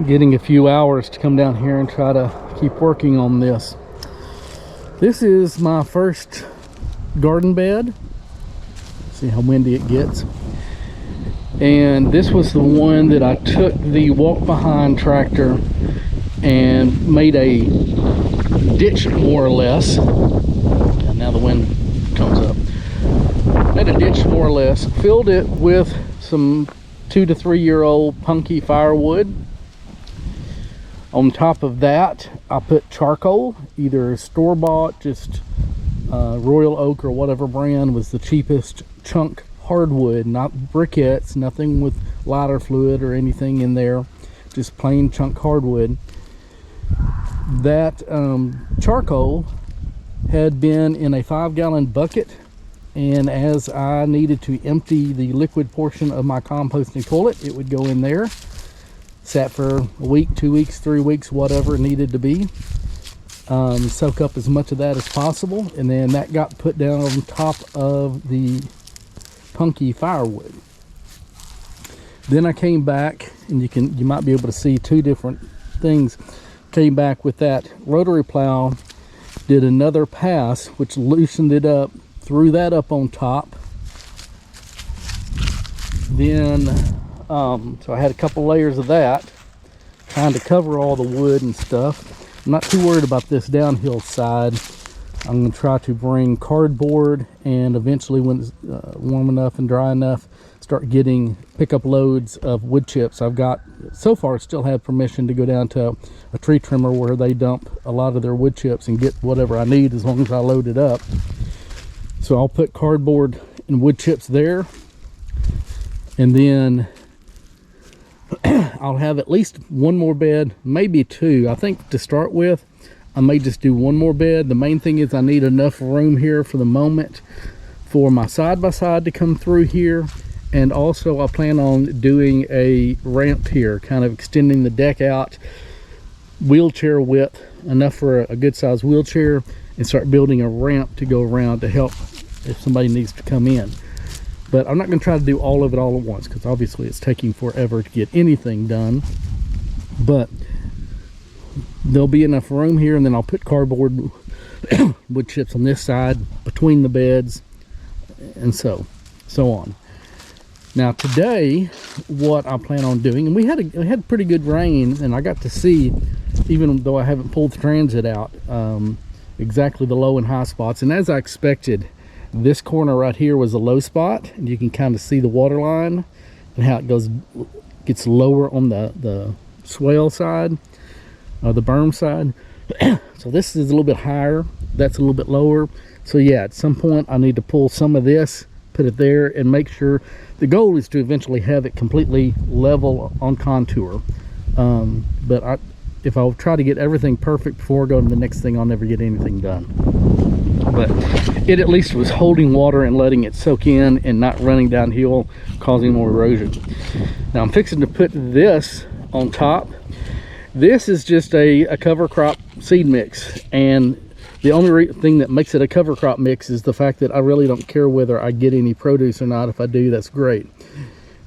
getting a few hours to come down here and try to keep working on this. This is my first garden bed. See how windy it gets. And this was the one that I took the walk behind tractor and made a ditch, more or less. And now the wind comes up. Made a ditch, more or less. Filled it with some 2 to 3 year old punky firewood. On top of that, I put charcoal, either store-bought, just Royal Oak or whatever brand was the cheapest chunk hardwood, not briquettes, nothing with lighter fluid or anything in there, just plain chunk hardwood. That charcoal had been in a 5-gallon bucket, and as I needed to empty the liquid portion of my composting toilet, it would go in there. Sat for a week, 2 weeks, 3 weeks, whatever it needed to be. Soak up as much of that as possible, and then that got put down on top of the punky firewood. Then I came back, and you might be able to see two different things. Came back with that rotary plow, did another pass which loosened it up, threw that up on top. Then so I had a couple layers of that, trying to cover all the wood and stuff. I'm not too worried about this downhill side. I'm going to try to bring cardboard, and eventually when it's warm enough and dry enough, start pick up loads of wood chips. I've got, so far, still have permission to go down to a tree trimmer where they dump a lot of their wood chips and get whatever I need as long as I load it up. So I'll put cardboard and wood chips there, and then I'll have at least one more bed, maybe two. I think to start with, I may just do one more bed. The main thing is I need enough room here for the moment for my side-by-side to come through here. And also I plan on doing a ramp here, kind of extending the deck out, wheelchair width, enough for a good sized wheelchair, and start building a ramp to go around to help if somebody needs to come in. But I'm not going to try to do all of it all at once, because obviously it's taking forever to get anything done. But there'll be enough room here, and then I'll put cardboard wood chips on this side between the beds, and so on. Now today, what I plan on doing, and we had pretty good rain, and I got to see, even though I haven't pulled the transit out, exactly the low and high spots. And as I expected, this corner right here was a low spot, and you can kind of see the water line and how it gets lower on the swale side, the berm side. So this is a little bit higher, that's a little bit lower. So yeah, at some point I need to pull some of this, put it there, and make sure. The goal is to eventually have it completely level on contour. But if I'll try to get everything perfect before I go to the next thing, I'll never get anything done. But it at least was holding water and letting it soak in and not running downhill, causing more erosion. Now I'm fixing to put this on top. This is just a cover crop seed mix, and the only thing that makes it a cover crop mix is the fact that I really don't care whether I get any produce or not. If I do, that's great.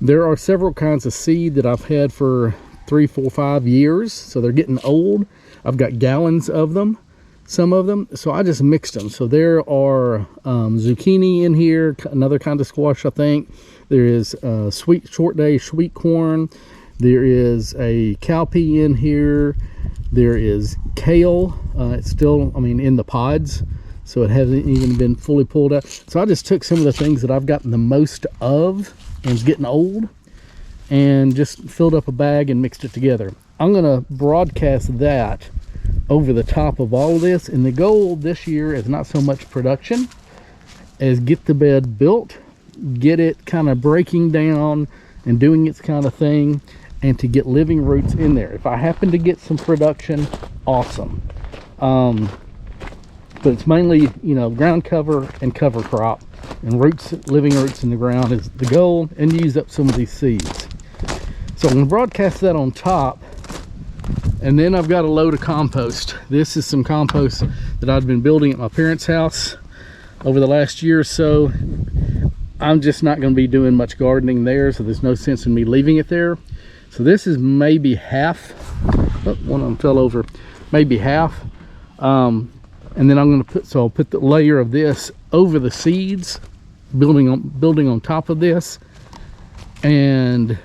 There are several kinds of seed that I've had for 3, 4, 5 years, so they're getting old. I've got gallons of them, some of them, so I just mixed them. So there are zucchini in here, another kind of squash, I think. There is sweet short day sweet corn. There is a cowpea in here. There is kale. It's still, in the pods, so it hasn't even been fully pulled out. So I just took some of the things that I've gotten the most of and it's getting old, and just filled up a bag and mixed it together. I'm gonna broadcast that over the top of all of this, and the goal this year is not so much production as get the bed built, get it kind of breaking down and doing its kind of thing, and to get living roots in there. If I happen to get some production, awesome. But it's mainly, ground cover and cover crop, and living roots in the ground is the goal, and use up some of these seeds. So I'm gonna broadcast that on top, and then I've got a load of compost. This is some compost that I've been building at my parents' house over the last year or so. I'm just not gonna be doing much gardening there, so there's no sense in me leaving it there. So this is maybe half. Oh, one of them fell over. Maybe half. And then I'm going to put, so I'll put the layer of this over the seeds, building on top of this. And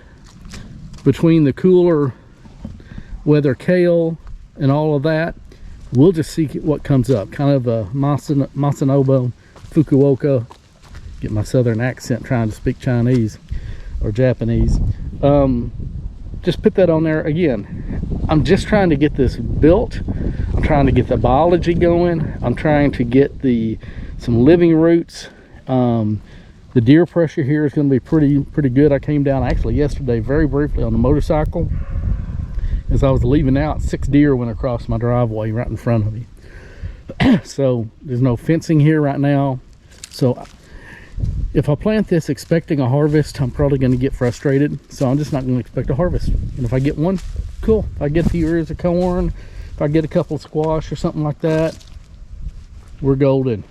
between the cooler weather kale and all of that, we'll just see what comes up. Kind of a Masanobu, Fukuoka. Get my southern accent trying to speak Chinese or Japanese. Just put that on there. Again, I'm just trying to get this built. I'm trying to get the biology going. I'm trying to get some living roots. The deer pressure here is going to be pretty good. I came down actually yesterday very briefly on the motorcycle. As I was leaving out, 6 deer went across my driveway right in front of me. So there's no fencing here right now. So if I plant this expecting a harvest, I'm probably going to get frustrated. So I'm just not going to expect a harvest. And if I get one, cool. If I get the ears of corn, if I get a couple of squash or something like that, we're golden.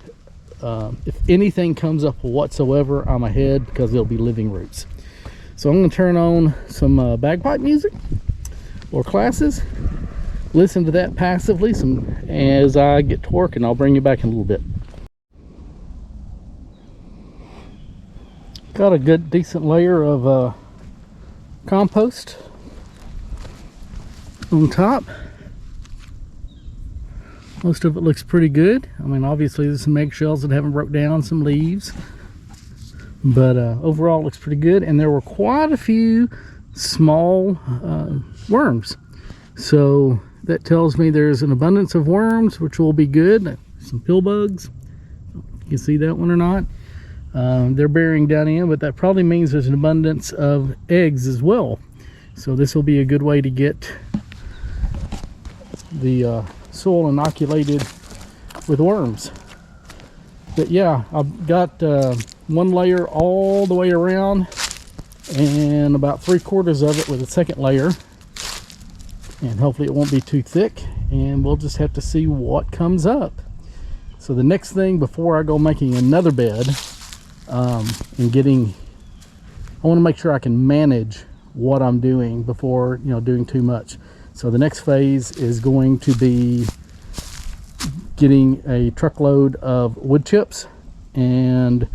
If anything comes up whatsoever, I'm ahead because there'll be living roots. So I'm going to turn on some bagpipe music or classes, listen to that passively as I get to work, and I'll bring you back in a little bit. Got a good decent layer of compost on top. Most of it looks pretty good. I mean, obviously there's some eggshells that haven't broke down, some leaves, but overall it looks pretty good. And there were quite a few small worms, so that tells me there's an abundance of worms, which will be good. Some pill bugs, you can see that one or not. They're bearing down in, but that probably means there's an abundance of eggs as well. So this will be a good way to get the soil inoculated with worms. But yeah, I've got one layer all the way around and about 3/4 of it with a second layer, and hopefully it won't be too thick, and we'll just have to see what comes up. So the next thing before I go making another bed and getting, I want to make sure I can manage what I'm doing before doing too much. So the next phase is going to be getting a truckload of wood chips, and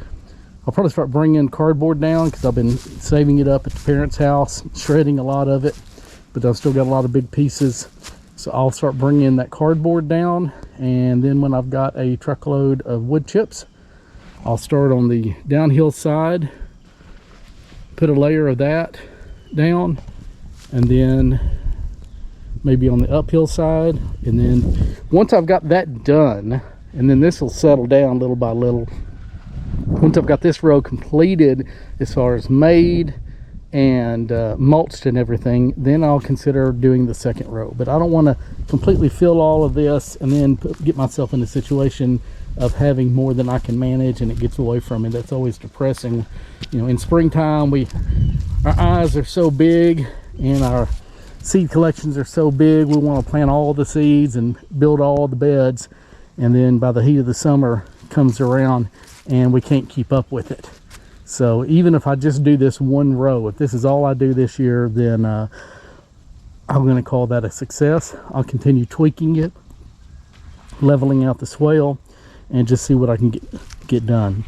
I'll probably start bringing cardboard down because I've been saving it up at the parents' house, shredding a lot of it, but I've still got a lot of big pieces. So I'll start bringing that cardboard down, and then when I've got a truckload of wood chips, I'll start on the downhill side, put a layer of that down, and then maybe on the uphill side. And then once I've got that done, and then this will settle down little by little. Once I've got this row completed as far as made and mulched and everything, then I'll consider doing the second row. But I don't want to completely fill all of this and then get myself in a situation of having more than I can manage and it gets away from me. That's always depressing. In springtime, our eyes are so big and our seed collections are so big, we want to plant all the seeds and build all the beds, and then by the heat of the summer comes around and we can't keep up with it. So even if I just do this one row, if this is all I do this year, then I'm going to call that a success. I'll continue tweaking it, leveling out the swale, and just see what I can get done.